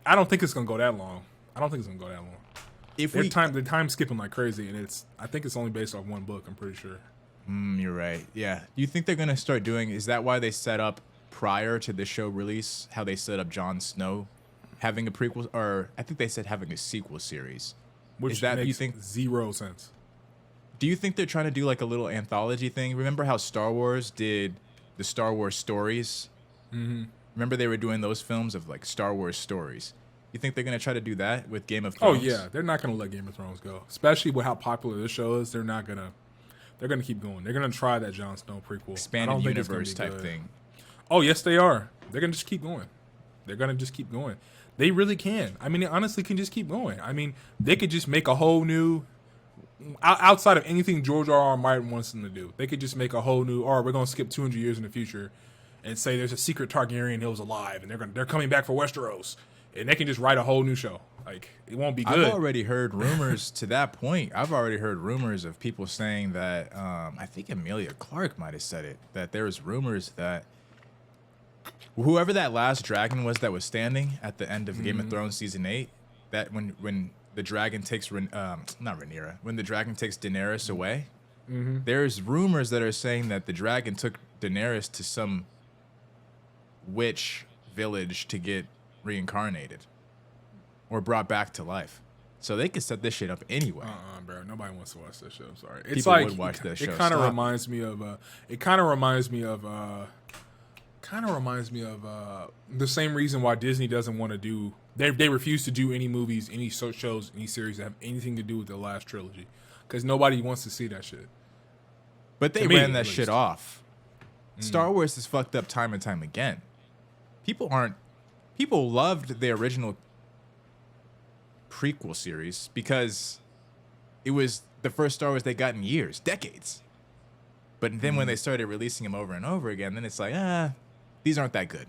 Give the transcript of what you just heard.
I don't think it's gonna go that long. I don't think it's gonna go that long. If we, They're time skipping like crazy, and I think it's only based off one book. I'm pretty sure. you're right. Yeah. Do you think they're gonna start doing? Is that why they set up prior to the show release? How they set up Jon Snow having a prequel, or I think they said having a sequel series. Which Is that makes you think? zero sense. Do you think they're trying to do like a little anthology thing? Remember how Star Wars did the Star Wars stories? Mm-hmm. Remember they were doing those films of like Star Wars stories. You think they're gonna try to do that with Game of Oh Thrones? yeah, they're not gonna let Game of Thrones go, especially with how popular this show is. They're not gonna. They're gonna keep going. They're gonna try that Jon Snow prequel. I Expanded don't think it's gonna universe be type good. thing. Oh yes, they are. They're gonna just keep going. They're gonna just keep going. They really can. I mean, they honestly can just keep going. I mean, they could just make a whole new. Outside of anything George R. Martin wants them to do, they could just make a whole new. Or we're gonna skip 200 years in the future, and say there's a secret Targaryen that was alive, and they're coming back for Westeros, and they can just write a whole new show. Like it won't be good. I've already heard rumors to that point. I've already heard rumors of people saying that. I think Emilia Clarke might have said it. That there was rumors that whoever that last dragon was that was standing at the end of Game of Thrones season 8, that when the dragon takes not Rhaenyra, when the dragon takes Daenerys away, there's rumors that are saying that the dragon took Daenerys to some witch village to get reincarnated or brought back to life. So they could set this shit up anyway. Bro, nobody wants to watch that show. I'm sorry. It's People like would watch that show. It kind of Stop. reminds me of. It kind of reminds me of. The same reason why Disney doesn't want to do. They refuse to do any movies, any shows, any series that have anything to do with the last trilogy, because nobody wants to see that shit. But they To me, ran at that least. shit off. Star Wars is fucked up time and time again. People loved the original prequel series because it was the first Star Wars they got in years, decades. But then when they started releasing them over and over again, then it's like, these aren't that good.